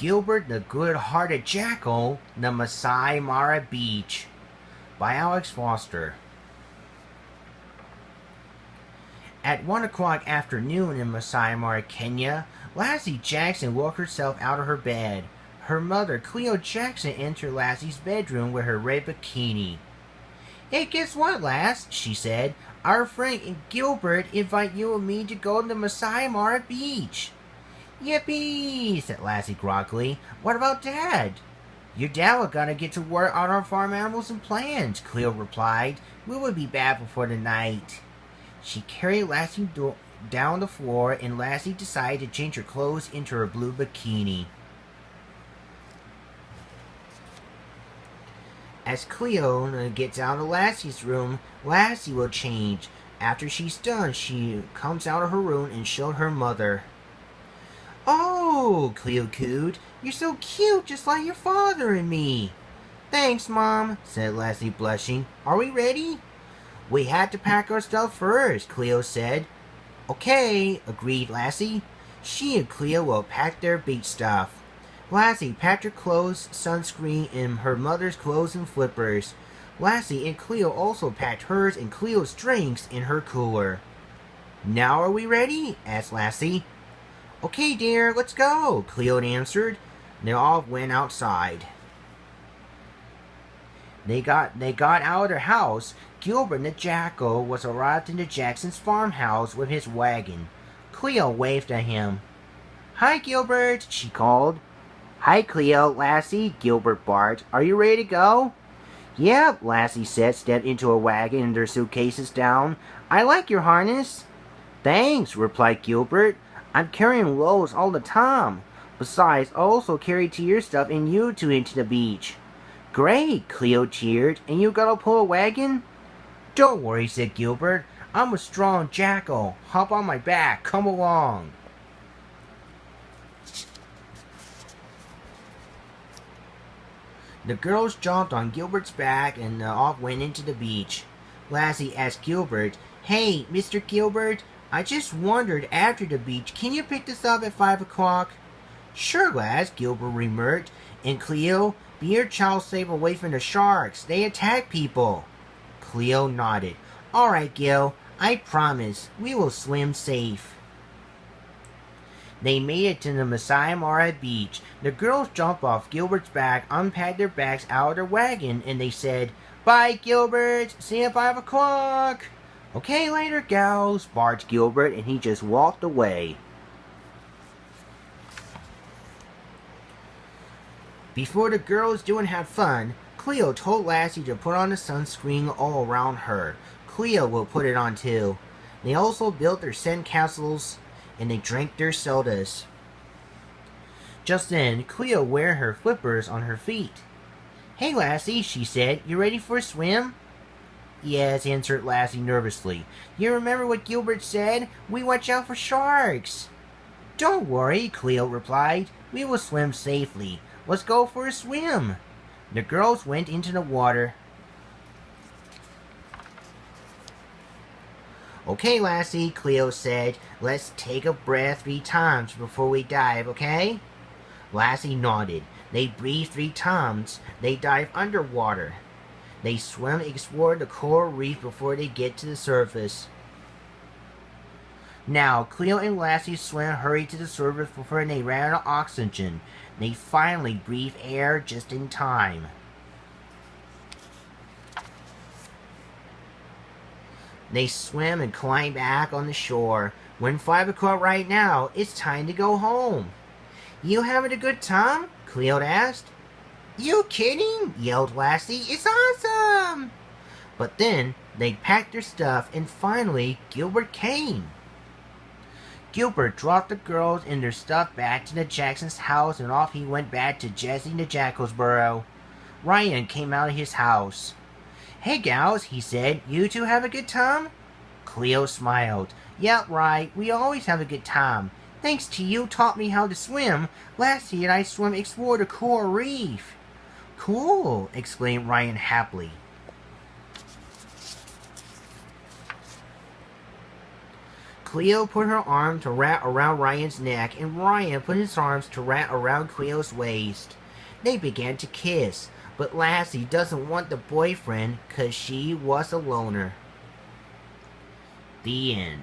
Gilbert the Good-Hearted Jackal, the Masai Mara Beach, by Alex Foster. At 1 o'clock afternoon in Masai Mara, Kenya, Lassie Jackson woke herself out of her bed. Her mother, Cleo Jackson, entered Lassie's bedroom with her red bikini. "Hey, guess what, Lass?" she said. "Our friend Gilbert invite you and me to go to the Masai Mara Beach." "Yippee!" said Lassie groggily. "What about Dad?" "Your dad will gotta get to work on our farm animals and plants," Cleo replied. "We will be back before the night." She carried Lassie down the floor, and Lassie decided to change her clothes into her blue bikini. As Cleo gets out of Lassie's room, Lassie will change. After she's done, she comes out of her room and showed her mother. "Oh," Cleo cooed, "you're so cute, just like your father and me." "Thanks, Mom," said Lassie, blushing. "Are we ready?" "We had to pack our stuff first," Cleo said. "Okay," agreed Lassie. She and Cleo will pack their beach stuff. Lassie packed her clothes, sunscreen, and her mother's clothes and flippers. Lassie and Cleo also packed hers and Cleo's drinks in her cooler. "Now are we ready?" asked Lassie. "Okay, dear, let's go," Cleo answered. They all went outside. They got out of their house. Gilbert the Jackal was arrived in the Jackson's farmhouse with his wagon. Cleo waved at him. "Hi, Gilbert," she called. "Hi, Cleo, Lassie," Gilbert barked. "Are you ready to go?" "Yep," Lassie said, stepped into a wagon and their suitcases down. "I like your harness." "Thanks," replied Gilbert. "I'm carrying loads all the time. Besides, I also carry your stuff and you two into the beach." "Great," Cleo cheered. "And you gotta pull a wagon?" "Don't worry," said Gilbert. "I'm a strong jackal. Hop on my back. Come along." The girls jumped on Gilbert's back and off went into the beach. Lassie asked Gilbert, "Hey, Mr. Gilbert, I just wondered after the beach, can you pick this up at 5 o'clock? "Sure, lass," Gilbert remarked. "And Cleo, be your child safe away from the sharks. They attack people." Cleo nodded. "All right, Gil, I promise. We will swim safe." They made it to the Masai Mara beach. The girls jumped off Gilbert's back, unpacked their bags out of their wagon, and they said, "Bye, Gilbert. See you at 5 o'clock. "Okay, later, gals," barked Gilbert, and he just walked away. Before the girls do and have fun, Cleo told Lassie to put on the sunscreen all around her. Cleo will put it on too. They also built their sand castles, and they drank their sodas. Just then, Cleo wore her flippers on her feet. "Hey, Lassie," she said, "you ready for a swim?" "Yes," answered Lassie nervously. "You remember what Gilbert said? We watch out for sharks." "Don't worry," Cleo replied. "We will swim safely. Let's go for a swim." The girls went into the water. "Okay, Lassie," Cleo said. "Let's take a breath 3 times before we dive, okay?" Lassie nodded. They breathed 3 times. They dived underwater. They swim, explore the coral reef before they get to the surface. Now, Cleo and Lassie swam hurried to the surface before they ran out of oxygen. They finally breathed air just in time. They swam and climbed back on the shore. When 5 o'clock right now, it's time to go home. "You having a good time?" Cleo asked. "You kidding?" yelled Lassie. "It's awesome!" But then they packed their stuff, and finally Gilbert came. Gilbert dropped the girls and their stuff back to the Jackson's house, and off he went back to Jesse the Jackal's burrow. Ryan came out of his house. "Hey, gals," he said, "you two have a good time?" Cleo smiled. "Yep, right. We always have a good time. Thanks to you taught me how to swim. Lassie and I swim explore the coral reef." "Cool," exclaimed Ryan happily. Cleo put her arm to wrap around Ryan's neck, and Ryan put his arms to wrap around Cleo's waist. They began to kiss, but Lassie doesn't want the boyfriend 'cause she was a loner. The end.